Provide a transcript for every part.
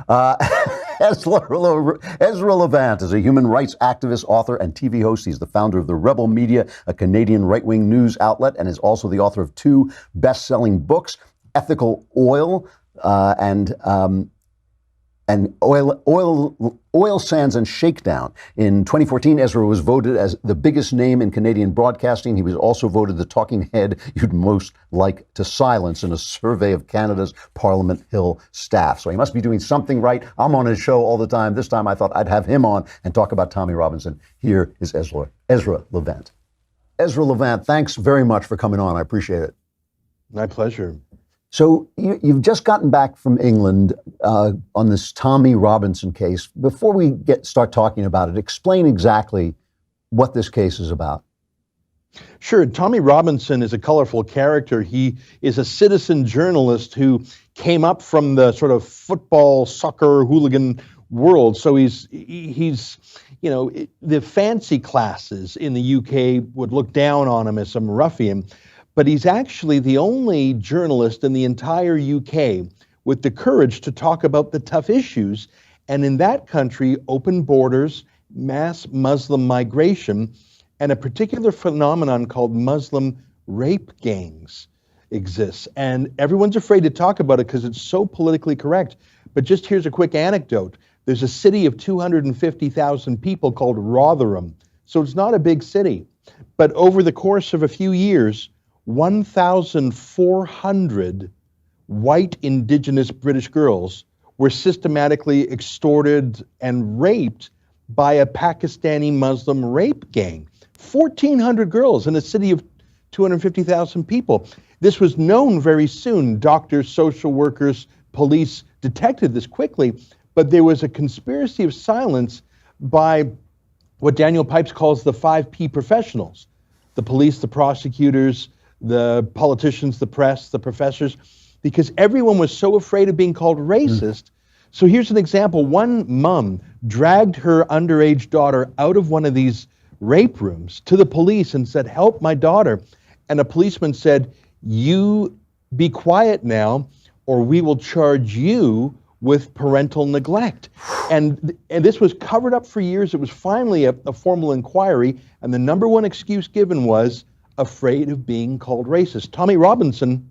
Uh, Ezra Levant is a human rights activist, author, and TV host. He's the founder of the Rebel Media, a Canadian right-wing news outlet, and is also the author of 2 best-selling books, Ethical Oil and Oil Sands and Shakedown. In 2014, Ezra was voted as the biggest name in Canadian broadcasting. He was also voted the talking head you'd most like to silence in a survey of Canada's Parliament Hill staff. So he must be doing something right. I'm on his show all the time. This time I thought I'd have him on and talk about Tommy Robinson. Here is Ezra Levant. Ezra Levant, thanks very much for coming on. I appreciate it. My pleasure. So you've just gotten back from England on this Tommy Robinson case. Before we start talking about it, explain exactly what this case is about. Sure. Tommy Robinson is a colorful character. He is a citizen journalist who came up from the sort of football, soccer, hooligan world. So he's you know, the fancy classes in the UK would look down on him as some ruffian. But he's actually the only journalist in the entire UK with the courage to talk about the tough issues. And in that country, open borders, mass Muslim migration, and a particular phenomenon called Muslim rape gangs exists. And everyone's afraid to talk about it because it's so politically correct. But just here's a quick anecdote. There's a city of 250,000 people called Rotherham. So it's not a big city. But over the course of a few years, 1,400 white indigenous British girls were systematically extorted and raped by a Pakistani Muslim rape gang. 1,400 girls in a city of 250,000 people. This was known very soon. Doctors, social workers, police detected this quickly, but there was a conspiracy of silence by what Daniel Pipes calls the 5P professionals: the police, the prosecutors, the politicians, the press, the professors, because everyone was so afraid of being called racist. So here's an example. One mom dragged her underage daughter out of one of these rape rooms to the police and said, "Help my daughter." And a policeman said, "You be quiet now, or we will charge you with parental neglect." And this was covered up for years. It was finally a formal inquiry, and the number one excuse given was afraid of being called racist. Tommy Robinson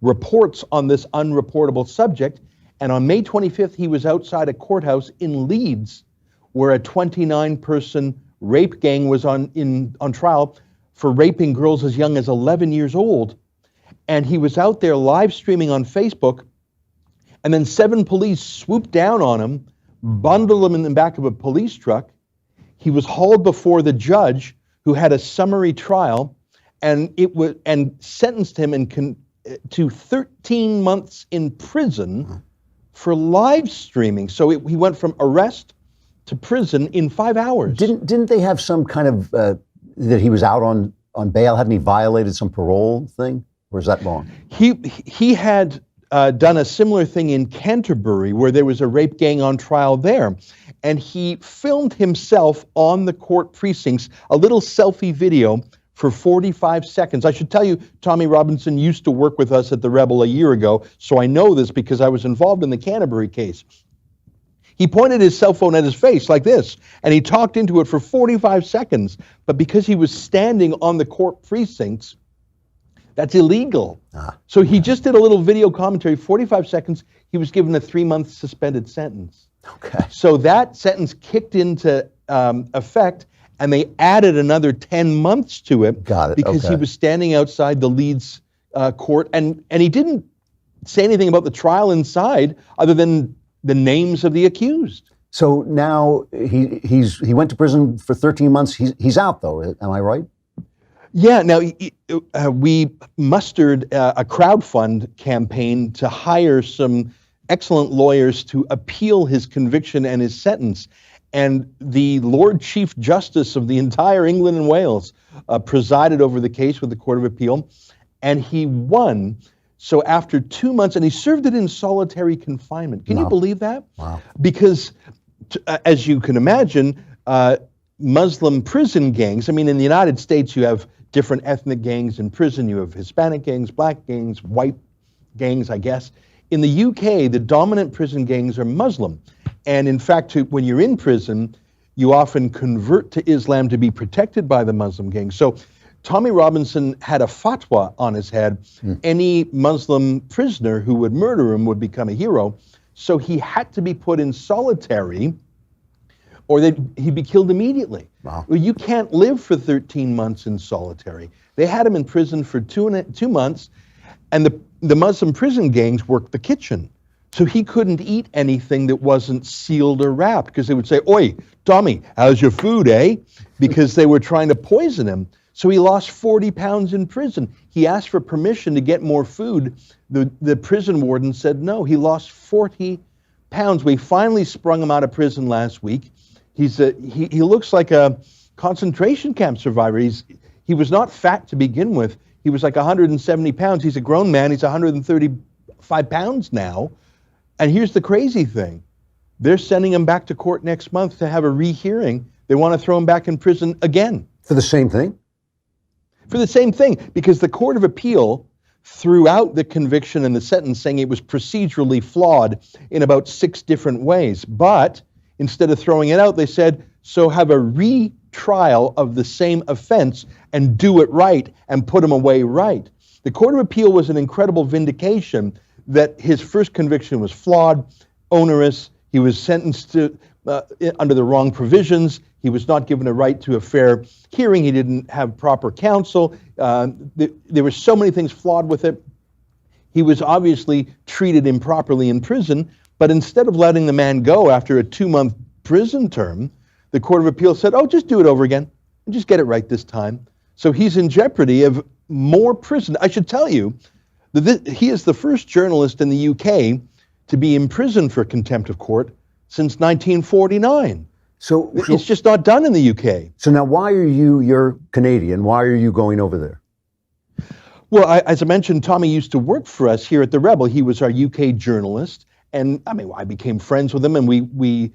reports on this unreportable subject, and on May 25th, he was outside a courthouse in Leeds, where a 29-person rape gang was on trial for raping girls as young as 11 years old. And he was out there live streaming on Facebook, and then 7 police swooped down on him, bundled him in the back of a police truck. He was hauled before the judge, who had a summary trial, and sentenced him to 13 months in prison for live streaming. So he went from arrest to prison in 5 hours. Didn't they have some kind of that he was out on bail? Hadn't he violated some parole thing, or is that wrong? He had done a similar thing in Canterbury, where there was a rape gang on trial there, and he filmed himself on the court precincts, a little selfie video for 45 seconds. I should tell you, Tommy Robinson used to work with us at the Rebel a year ago, so I know this because I was involved in the Canterbury case. He pointed his cell phone at his face like this, and he talked into it for 45 seconds, but because he was standing on the court precincts, that's illegal. So he just did a little video commentary, 45 seconds. He was given a 3-month suspended sentence. Okay. So that sentence kicked into effect, and they added another 10 months to it. Got it. Because he was standing outside the Leeds court, and he didn't say anything about the trial inside other than the names of the accused. So now he went to prison for 13 months. He's out though. Am I right? Yeah. Now we mustered a crowdfund campaign to hire some excellent lawyers to appeal his conviction and his sentence. And the Lord Chief Justice of the entire England and Wales presided over the case with the Court of Appeal, and he won. So after 2 months, and he served it in solitary confinement. Can you believe that? Wow. Because, as you can imagine, Muslim prison gangs, I mean, in the United States, you have different ethnic gangs in prison. You have Hispanic gangs, black gangs, white gangs, I guess. In the UK, the dominant prison gangs are Muslim. And in fact, when you're in prison, you often convert to Islam to be protected by the Muslim gangs. So Tommy Robinson had a fatwa on his head. Any Muslim prisoner who would murder him would become a hero. So he had to be put in solitary or he'd be killed immediately. Wow. Well, you can't live for 13 months in solitary. They had him in prison for 2 months, and the Muslim prison gangs worked the kitchen. So he couldn't eat anything that wasn't sealed or wrapped, because they would say, "Oi, Tommy, how's your food, eh?" Because they were trying to poison him. So he lost 40 pounds in prison. He asked for permission to get more food. The prison warden said no. He lost 40 pounds. We finally sprung him out of prison last week. He looks like a concentration camp survivor. He was not fat to begin with. He was like 170 pounds. He's a grown man. He's 135 pounds now. And here's the crazy thing. They're sending him back to court next month to have a rehearing. They want to throw him back in prison again. For the same thing? For the same thing, because the Court of Appeal threw out the conviction and the sentence, saying it was procedurally flawed in about 6 different ways. But instead of throwing it out, they said, so have a retrial of the same offense and do it right and put him away right. The Court of Appeal was an incredible vindication that his first conviction was flawed, onerous. He was sentenced to under the wrong provisions. He was not given a right to a fair hearing. He didn't have proper counsel. There were so many things flawed with it. He was obviously treated improperly in prison, but instead of letting the man go after a 2-month prison term, the Court of Appeal said, oh, just do it over again and just get it right this time. So he's in jeopardy of more prison. I should tell you that he is the first journalist in the UK to be imprisoned for contempt of court since 1949. So it's just not done in the UK. So now you're Canadian, why are you going over there? Well, as I mentioned, Tommy used to work for us here at The Rebel. He was our UK journalist. And I became friends with him, and we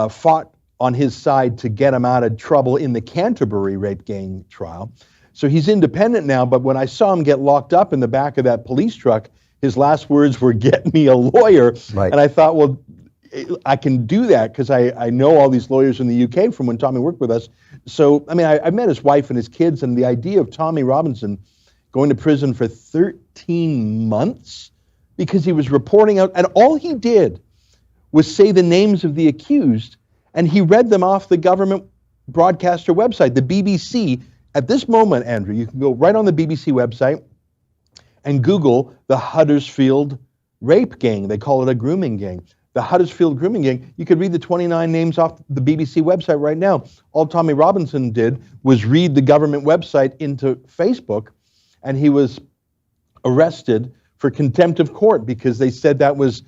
fought on his side to get him out of trouble in the Canterbury rape gang trial. So he's independent now, but when I saw him get locked up in the back of that police truck, his last words were, "Get me a lawyer." Right. And I thought, well, I can do that because I know all these lawyers in the UK from when Tommy worked with us. So, I met his wife and his kids, and the idea of Tommy Robinson going to prison for 13 months because he was reporting out, and all he did was say the names of the accused, and he read them off the government broadcaster website, the BBC. At this moment, Andrew, you can go right on the BBC website and Google the Huddersfield rape gang. They call it a grooming gang. The Huddersfield grooming gang. You could read the 29 names off the BBC website right now. All Tommy Robinson did was read the government website into Facebook, and he was arrested for contempt of court because they said that was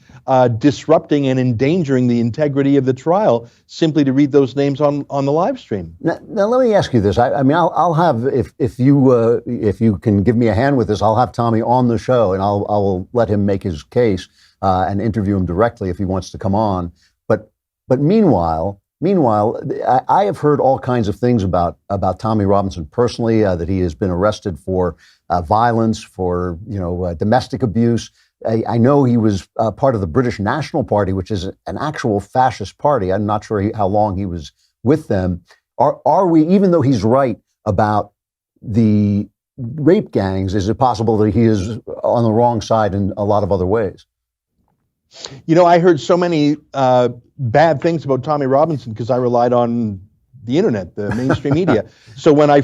disrupting and endangering the integrity of the trial simply to read those names on the live stream. Now let me ask you this. I'll have, if you can give me a hand with this, I'll have Tommy on the show, and I'll let him make his case and interview him directly if he wants to come on. But meanwhile, I have heard all kinds of things about Tommy Robinson personally, that he has been arrested for violence, for domestic abuse. I know he was part of the British National Party, which is an actual fascist party. I'm not sure how long he was with them. Are we, even though he's right about the rape gangs, is it possible that he is on the wrong side in a lot of other ways? I heard so many bad things about Tommy Robinson because I relied on the internet, the mainstream media. So when I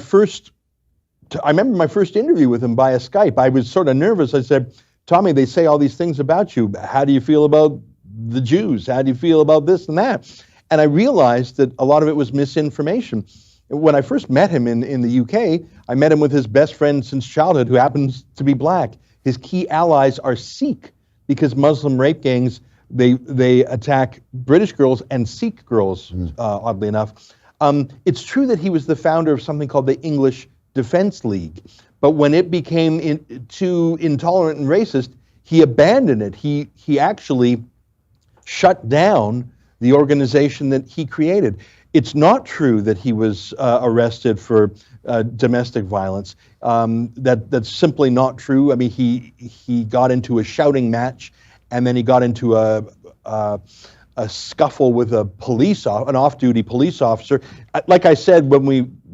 remember my first interview with him via Skype, I was sort of nervous. I said, Tommy, they say all these things about you. How do you feel about the Jews? How do you feel about this and that? And I realized that a lot of it was misinformation. When I first met him in the UK, I met him with his best friend since childhood, who happens to be black. His key allies are Sikh, because Muslim rape gangs, they attack British girls and Sikh girls, oddly enough. It's true that he was the founder of something called the English Defence League, but when it became too intolerant and racist, he abandoned it. He actually shut down the organization that he created. It's not true that he was arrested for domestic violence. That's simply not true. He got into a shouting match and then he got into a scuffle with an off-duty police officer. Like I said,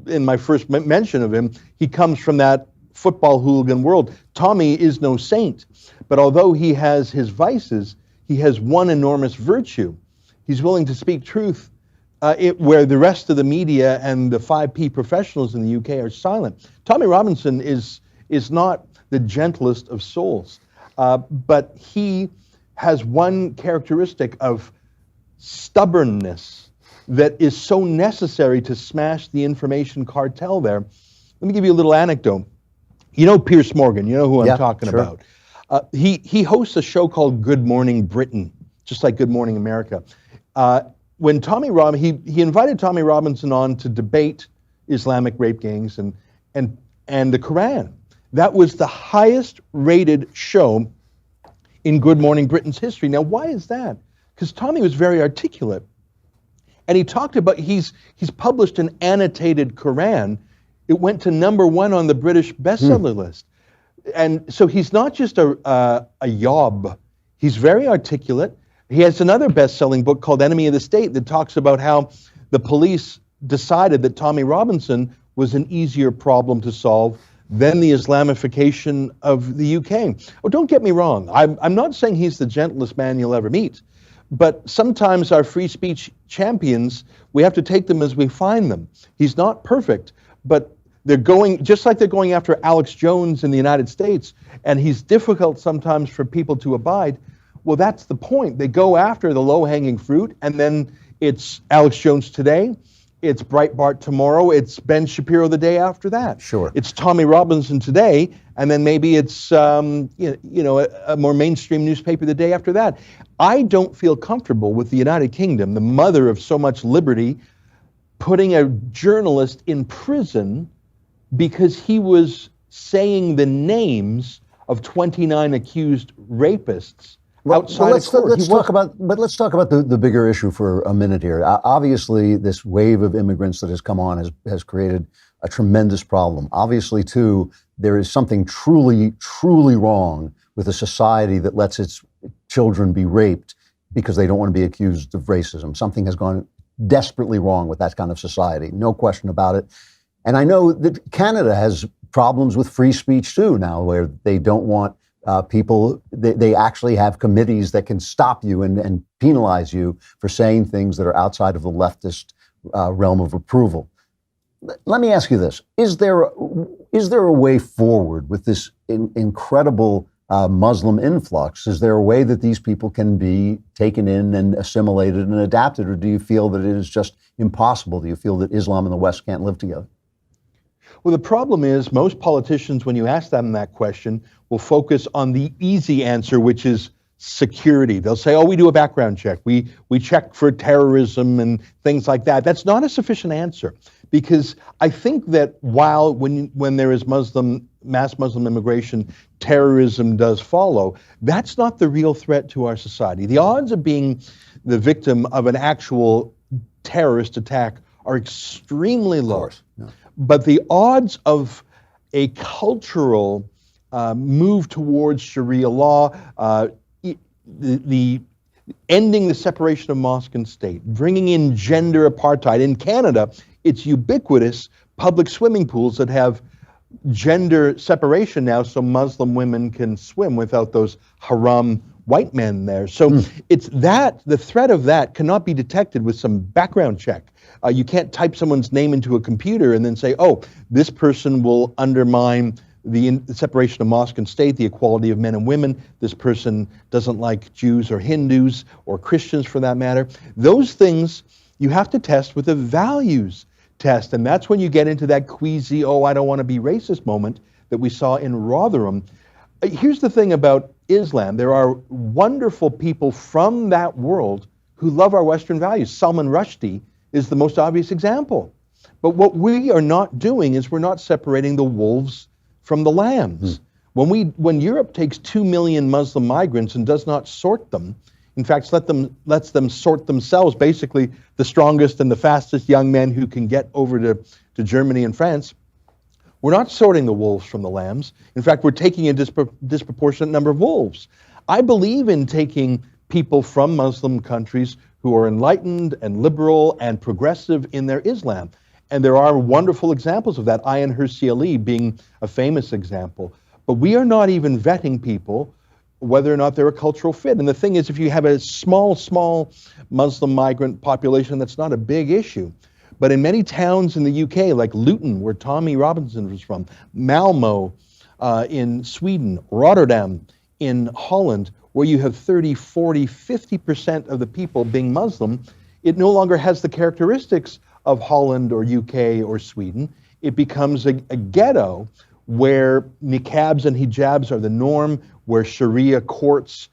in my first mention of him, he comes from that football hooligan world. Tommy is no saint, but although he has his vices, he has one enormous virtue. He's willing to speak truth where the rest of the media and the 5P professionals in the UK are silent. Tommy Robinson is not the gentlest of souls, but he has one characteristic of stubbornness that is so necessary to smash the information cartel there. Let me give you a little anecdote. You know Piers Morgan, you know who I'm talking about. He hosts a show called Good Morning Britain, just like Good Morning America. When he invited Tommy Robinson on to debate Islamic rape gangs and the Quran. That was the highest rated show in Good Morning Britain's history. Now, why is that? Because Tommy was very articulate. And he talked about, he's published an annotated Quran. It went to #1 on the British bestseller list. And so he's not just a yob. He's very articulate. He has another best-selling book called Enemy of the State that talks about how the police decided that Tommy Robinson was an easier problem to solve than the Islamification of the UK. Oh, don't get me wrong. I'm not saying he's the gentlest man you'll ever meet, but sometimes our free speech champions, we have to take them as we find them. He's not perfect, but they're going, just like they're going after Alex Jones in the United States, and he's difficult sometimes for people to abide. Well, that's the point. They go after the low-hanging fruit, and then it's Alex Jones today, it's Breitbart tomorrow, it's Ben Shapiro the day after that. Sure. It's Tommy Robinson today, and then maybe it's a more mainstream newspaper the day after that. I don't feel comfortable with the United Kingdom, the mother of so much liberty, putting a journalist in prison because he was saying the names of 29 accused rapists outside of court. Let's talk about the bigger issue for a minute here. Obviously, this wave of immigrants that has come on has created a tremendous problem. Obviously, too, there is something truly, truly wrong with a society that lets its children be raped because they don't want to be accused of racism. Something has gone desperately wrong with that kind of society, no question about it. And I know that Canada has problems with free speech too now, where they don't want people, they actually have committees that can stop you and penalize you for saying things that are outside of the leftist realm of approval. Let me ask you this. Is there a way forward with this incredible Muslim influx? Is there a way that these people can be taken in and assimilated and adapted, or do you feel that it is just impossible? Do you feel that Islam and the West can't live together? Well, the problem is most politicians, when you ask them that question, will focus on the easy answer, which is security. They'll say, oh, we do a background check. We check for terrorism and things like that. That's not a sufficient answer, because I think that while when there is mass Muslim immigration, terrorism does follow, that's not the real threat to our society. The odds of being the victim of an actual terrorist attack are extremely low. Yeah. But the odds of a cultural move towards Sharia law, the ending the separation of mosque and state, bringing in gender apartheid. In Canada, it's ubiquitous public swimming pools that have gender separation now, so Muslim women can swim without those haram white men there. So it's that, the threat of that cannot be detected with some background check. You can't type someone's name into a computer and then say, oh, this person will undermine the separation of mosque and state, the equality of men and women. This person doesn't like Jews or Hindus or Christians for that matter. Those things you have to test with a values test. And that's when you get into that queasy, oh, I don't want to be racist moment that we saw in Rotherham. Here's the thing about Islam. There are wonderful people from that world who love our Western values. Salman Rushdie is the most obvious example. But what we are not doing is we're not separating the wolves from the lambs. When Europe takes 2 million Muslim migrants and does not sort them, in fact, lets them sort themselves, basically the strongest and the fastest young men who can get over to Germany and France, we're not sorting the wolves from the lambs. In fact, we're taking a disproportionate number of wolves. I believe in taking people from Muslim countries who are enlightened and liberal and progressive in their Islam. And there are wonderful examples of that, Ayaan Hirsi Ali being a famous example. But we are not even vetting people whether or not they're a cultural fit. And the thing is, if you have a small Muslim migrant population, that's not a big issue. But in many towns in the UK, like Luton, where Tommy Robinson was from, Malmo in Sweden, Rotterdam in Holland, where you have 30, 40, 50% of the people being Muslim, it no longer has the characteristics of Holland or UK or Sweden. It becomes a ghetto where niqabs and hijabs are the norm, where Sharia courts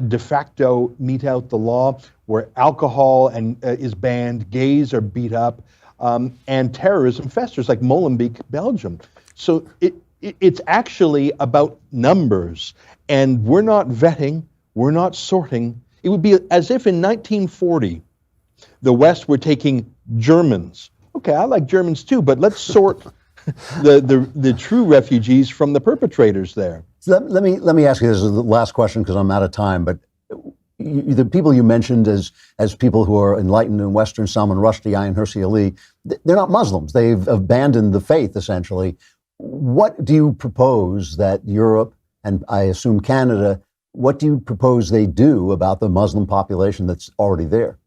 de facto mete out the law, where alcohol is banned, gays are beat up, and terrorism festers, like Molenbeek, Belgium. So it's actually about numbers, and we're not vetting, we're not sorting. It would be as if in 1940, the West were taking Germans. Okay, I like Germans too, but let's sort the true refugees from the perpetrators there. So let me ask you, this is the last question because I'm out of time, but the people you mentioned as people who are enlightened and Western, Salman Rushdie, Ayaan Hirsi Ali, they're not Muslims. They've abandoned the faith, essentially. What do you propose that Europe, and I assume Canada, what do you propose they do about the Muslim population that's already there?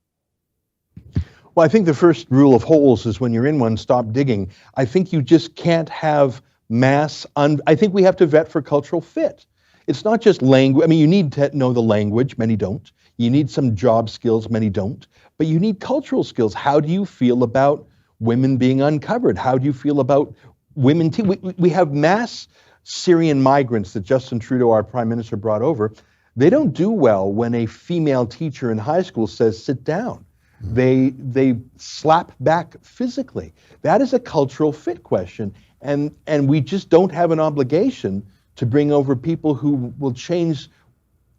Well, I think the first rule of holes is when you're in one, stop digging. I think you just can't have I think we have to vet for cultural fit. It's not just language. I mean, you need to know the language. Many don't. You need some job skills. Many don't. But you need cultural skills. How do you feel about women being uncovered? How do you feel about women? We have mass Syrian migrants that Justin Trudeau, our prime minister, brought over. They don't do well when a female teacher in high school says, sit down. They slap back physically. That is a cultural fit question. And we just don't have an obligation to bring over people who will change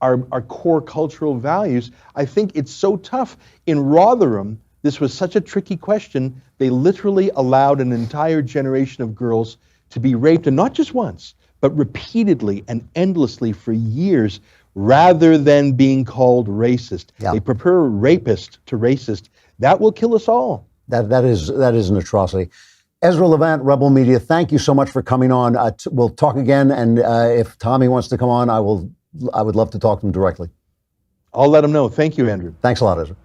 our core cultural values. I think it's so tough. In Rotherham, this was such a tricky question. They literally allowed an entire generation of girls to be raped, and not just once, but repeatedly and endlessly for years, rather than being called racist. Yeah. They prefer rapist to racist. That will kill us all. That is an atrocity. Ezra Levant, Rebel Media, thank you so much for coming on. We'll talk again, and if Tommy wants to come on, I would love to talk to him directly. I'll let him know. Thank you, Andrew. Thanks a lot, Ezra.